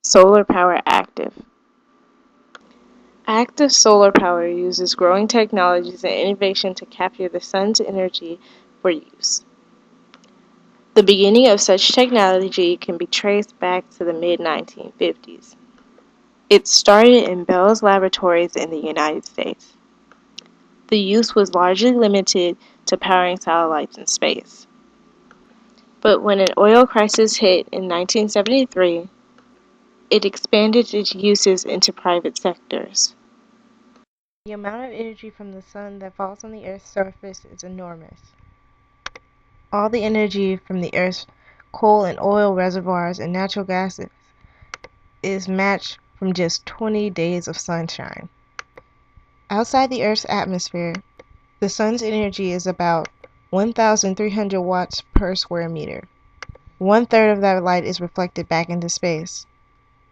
Solar power active. Active solar power uses growing technologies and innovation to capture the sun's energy for use. The beginning of such technology can be traced back to the mid-1950s. It started in Bell's laboratories in the United States. The use was largely limited to powering satellites in space. But when an oil crisis hit in 1973, it expanded its uses into private sectors. The amount of energy from the sun that falls on the Earth's surface is enormous. All the energy from the Earth's coal and oil reservoirs and natural gases is matched from just 20 days of sunshine. Outside the Earth's atmosphere, the sun's energy is about 1,300 watts per square meter. 1/3 of that light is reflected back into space.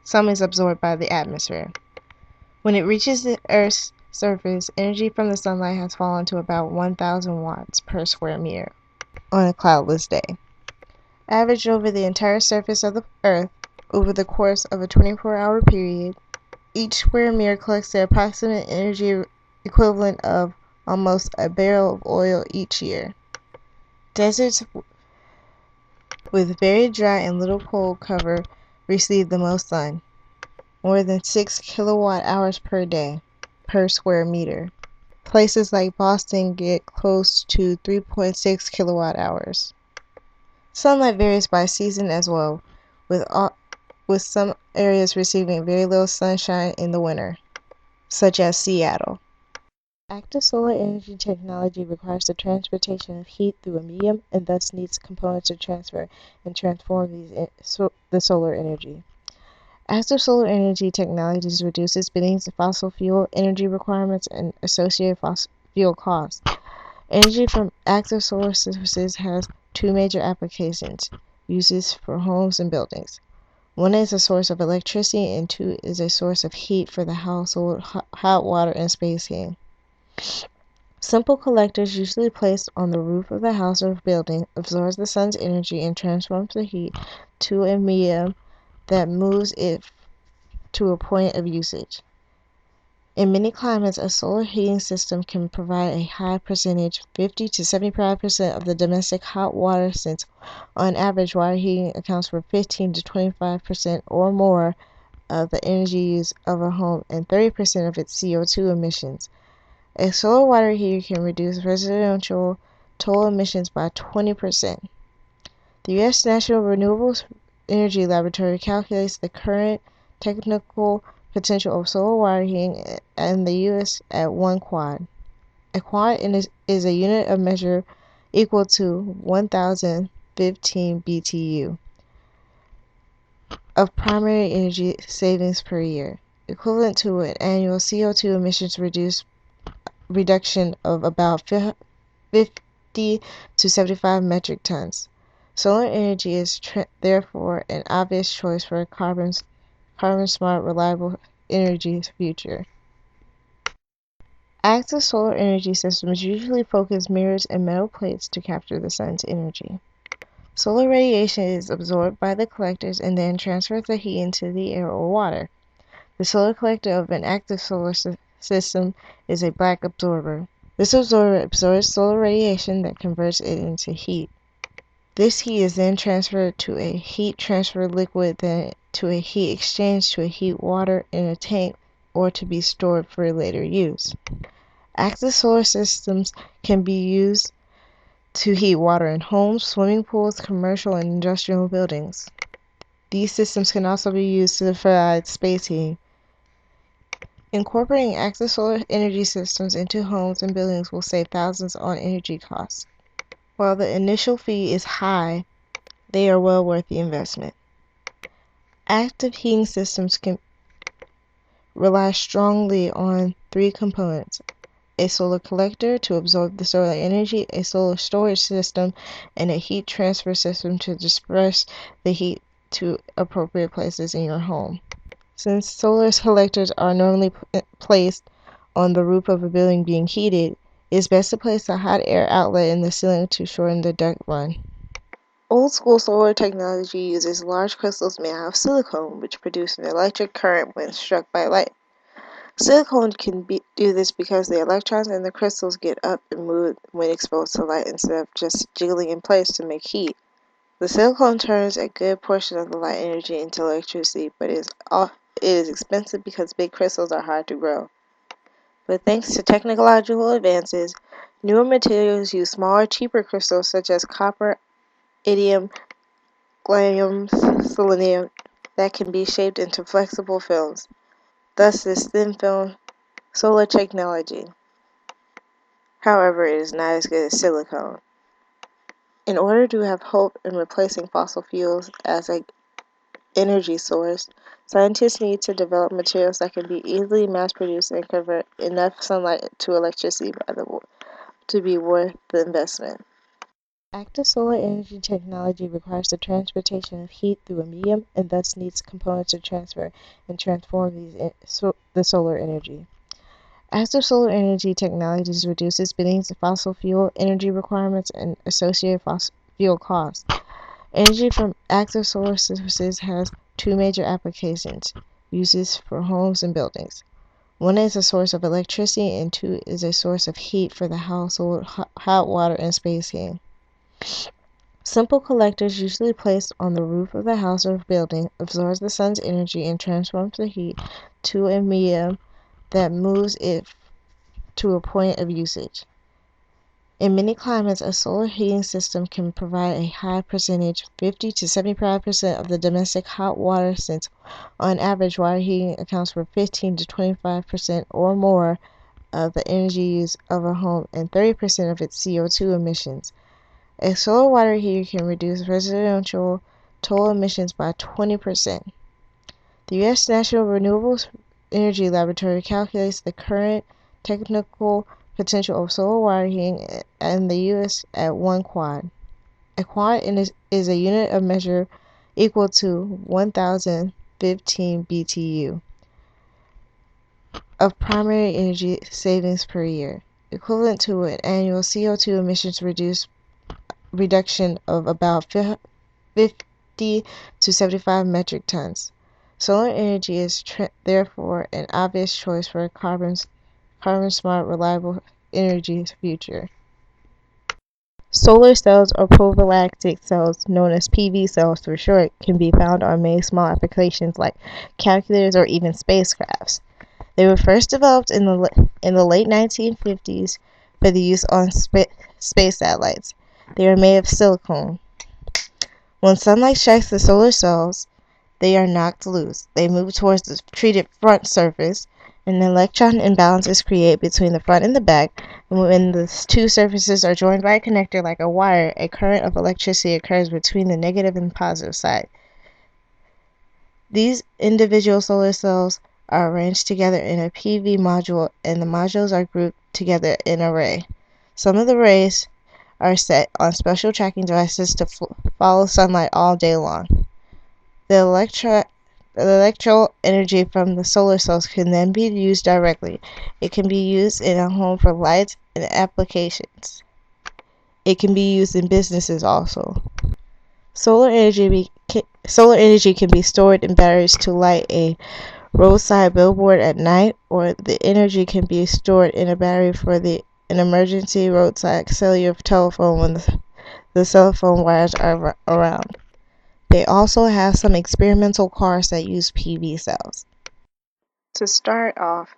Some is absorbed by the atmosphere. When it reaches the Earth's surface, energy from the sunlight has fallen to about 1,000 watts per square meter on a cloudless day. Averaged over the entire surface of the Earth over the course of a 24-hour period, each square meter collects the approximate energy equivalent of almost a barrel of oil each year. Deserts with very dry and little cold cover receive the most sun, more than 6 kilowatt hours per day per square meter. Places like Boston get close to 3.6 kilowatt hours. Sunlight varies by season as well, with some areas receiving very little sunshine in the winter, such as Seattle. Active solar energy technology requires the transportation of heat through a medium and thus needs components to transfer and transform the solar energy. Active solar energy technologies reduces spending fossil fuel energy requirements and associated fossil fuel costs. Energy from active solar sources has two major applications, uses for homes and buildings. One is a source of electricity and two is a source of heat for the household, hot water, and space heating. Simple collectors usually placed on the roof of the house or building absorbs the sun's energy and transforms the heat to a medium that moves it to a point of usage. In many climates, a solar heating system can provide a high percentage, 50 to 75% of the domestic hot water, since on average water heating accounts for 15 to 25% or more of the energy use of a home and 30% of its CO2 emissions. A solar water heater can reduce residential total emissions by 20%. The U.S. National Renewable Energy Laboratory calculates the current technical potential of solar water heating in the U.S. at 1 quad. A quad is a unit of measure equal to 1,015 BTU of primary energy savings per year, equivalent to an annual CO2 emissions reduction of about 50 to 75 metric tons. Solar energy is therefore an obvious choice for a carbon-smart, reliable energy future. Active solar energy systems usually focus mirrors and metal plates to capture the sun's energy. Solar radiation is absorbed by the collectors and then transfers the heat into the air or water. The solar collector of an active solar system is a black absorber. This absorber absorbs solar radiation that converts it into heat. This heat is then transferred to a heat transfer liquid, then to a heat exchange to a heat water in a tank, or to be stored for later use. Active solar systems can be used to heat water in homes, swimming pools, commercial and industrial buildings. These systems can also be used to provide space heating. Incorporating active solar energy systems into homes and buildings will save thousands on energy costs. While the initial fee is high, they are well worth the investment. Active heating systems can rely strongly on three components: a solar collector to absorb the solar energy, a solar storage system, and a heat transfer system to disperse the heat to appropriate places in your home. Since solar collectors are normally placed on the roof of a building being heated, it is best to place a hot air outlet in the ceiling to shorten the duct run. Old school solar technology uses large crystals made out of silicon, which produce an electric current when struck by light. Silicon can do this because the electrons in the crystals get up and move when exposed to light instead of just jiggling in place to make heat. The silicon turns a good portion of the light energy into electricity, but it is expensive because big crystals are hard to grow. But thanks to technological advances, newer materials use smaller, cheaper crystals such as copper, indium, gallium, selenium that can be shaped into flexible films. Thus, this thin film solar technology. However, it is not as good as silicon. In order to have hope in replacing fossil fuels as an energy source, scientists need to develop materials that can be easily mass-produced and convert enough sunlight to electricity to be worth the investment. Active solar energy technology requires the transportation of heat through a medium and thus needs components to transfer and transform the solar energy. Active solar energy technologies reduces spending fossil fuel energy requirements and associated fossil fuel costs. Energy from active solar sources has two major applications, uses for homes and buildings. One is a source of electricity and two is a source of heat for the household, hot water, and space heating. Simple collectors usually placed on the roof of the house or building absorbs the sun's energy and transforms the heat to a medium that moves it to a point of usage. In many climates, a solar heating system can provide a high percentage, 50 to 75% of the domestic hot water, since on average water heating accounts for 15 to 25% or more of the energy use of a home and 30% of its CO2 emissions. A solar water heater can reduce residential total emissions by 20%. The U.S. National Renewable Energy Laboratory calculates the current technical potential of solar water heating in the U.S. at 1 quad. A quad is a unit of measure equal to 1,015 BTU of primary energy savings per year, equivalent to an annual CO2 emissions reduction of about 50 to 75 metric tons. Solar energy is therefore an obvious choice for a carbon-smart, reliable energy future. Solar cells, or photovoltaic cells, known as PV cells for short, can be found on many small applications like calculators or even spacecrafts. They were first developed in the late 1950s for the use on space satellites. They are made of silicon. When sunlight strikes the solar cells, they are knocked loose. They move towards the treated front surface, and an electron imbalance is created between the front and the back, and when the two surfaces are joined by a connector like a wire, a current of electricity occurs between the negative and positive side. These individual solar cells are arranged together in a PV module, and the modules are grouped together in an array. Some of the arrays are set on special tracking devices to follow sunlight all day long. The electrical energy from the solar cells can then be used directly. It can be used in a home for lights and applications. It can be used in businesses also. Solar energy can be stored in batteries to light a roadside billboard at night, or the energy can be stored in a battery for an emergency roadside cellular telephone when the cell phone wires are around. They also have some experimental cars that use PV cells. To start off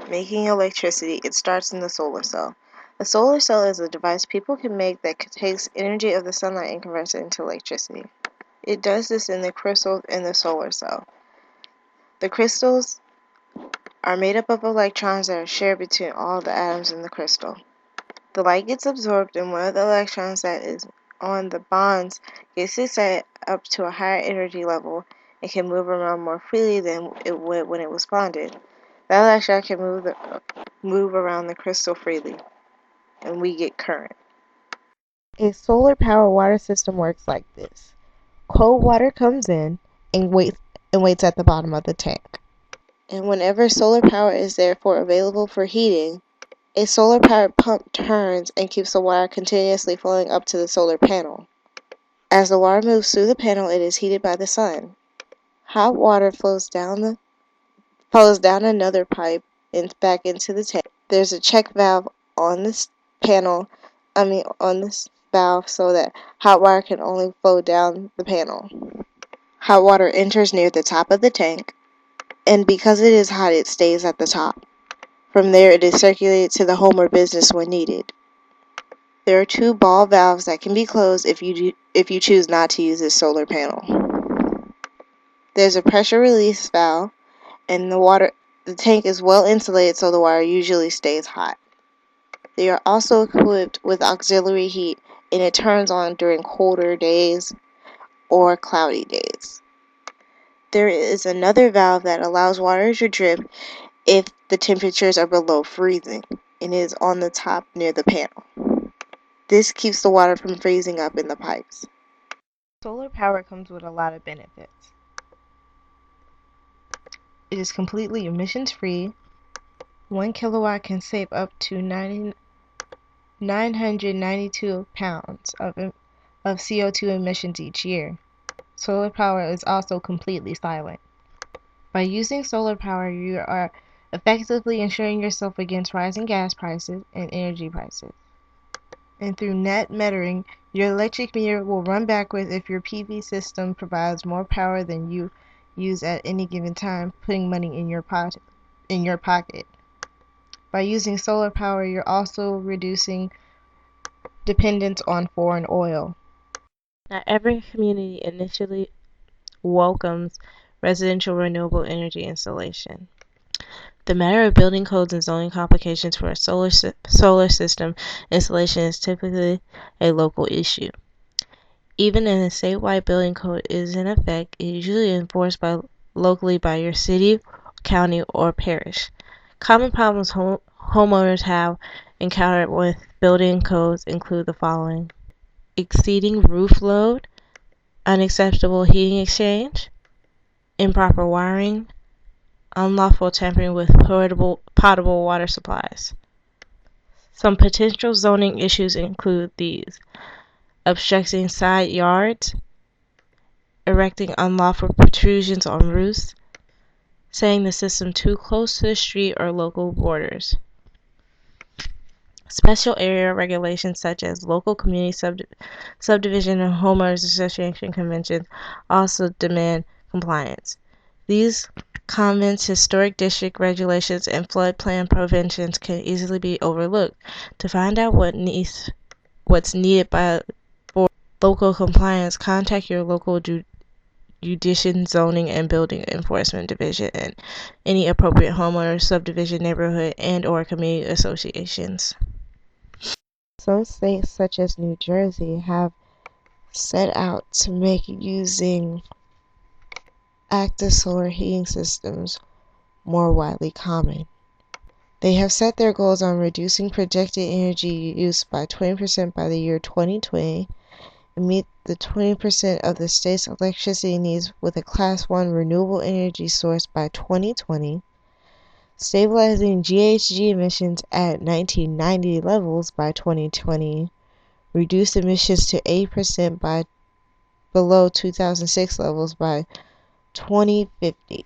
making electricity, it starts in the solar cell. A solar cell is a device people can make that takes energy of the sunlight and converts it into electricity. It does this in the crystals in the solar cell. The crystals are made up of electrons that are shared between all the atoms in the crystal. The light gets absorbed and one of the electrons that is on the bonds gets excited up to a higher energy level and can move around more freely than it would when it was bonded. That electron can move around the crystal freely, and we get current. A solar power water system works like this. Cold water comes in and waits at the bottom of the tank. And whenever solar power is therefore available for heating, a solar powered pump turns and keeps the water continuously flowing up to the solar panel. As the water moves through the panel, it is heated by the sun. Hot water flows down another pipe and back into the tank. There's a check valve on this on this valve so that hot water can only flow down the panel. Hot water enters near the top of the tank, and because it is hot, it stays at the top. From there, it is circulated to the home or business when needed. There are 2 ball valves that can be closed if you choose not to use this solar panel. There's a pressure release valve, and the tank is well insulated so the water usually stays hot. They are also equipped with auxiliary heat, and it turns on during colder days or cloudy days. There is another valve that allows water to drip if the temperatures are below freezing, and it is on the top near the panel. This keeps the water from freezing up in the pipes. Solar power comes with a lot of benefits. It is completely emissions-free. 1 kilowatt can save up to 992 pounds of CO2 emissions each year. Solar power is also completely silent. By using solar power, you are effectively insuring yourself against rising gas prices and energy prices. And through net metering, your electric meter will run backwards if your PV system provides more power than you use at any given time, putting money in your pocket. By using solar power, you're also reducing dependence on foreign oil. Not every community initially welcomes residential renewable energy installation. The matter of building codes and zoning complications for a solar system installation is typically a local issue. Even if a statewide building code is in effect, it is usually enforced locally by your city, county, or parish. Common problems homeowners have encountered with building codes include the following: exceeding roof load, unacceptable heating exchange, improper wiring, unlawful tampering with potable water supplies. Some potential zoning issues include these: obstructing side yards, erecting unlawful protrusions on roofs, setting the system too close to the street or local borders. Special area regulations such as local community subdivision and homeowners association conventions also demand compliance. These convents, historic district regulations, and floodplain provisions can easily be overlooked. To find out what's needed for local compliance, contact your local judicial, zoning, and building enforcement division and any appropriate homeowner, subdivision, neighborhood, and/or community associations. Some states, such as New Jersey, have set out to make using active solar heating systems more widely common. They have set their goals on reducing projected energy use by 20% by the year 2020 and meet the 20% of the state's electricity needs with a Class 1 renewable energy source by 2020, stabilizing GHG emissions at 1990 levels by 2020, reduce emissions to 8% below 2006 levels by 2050.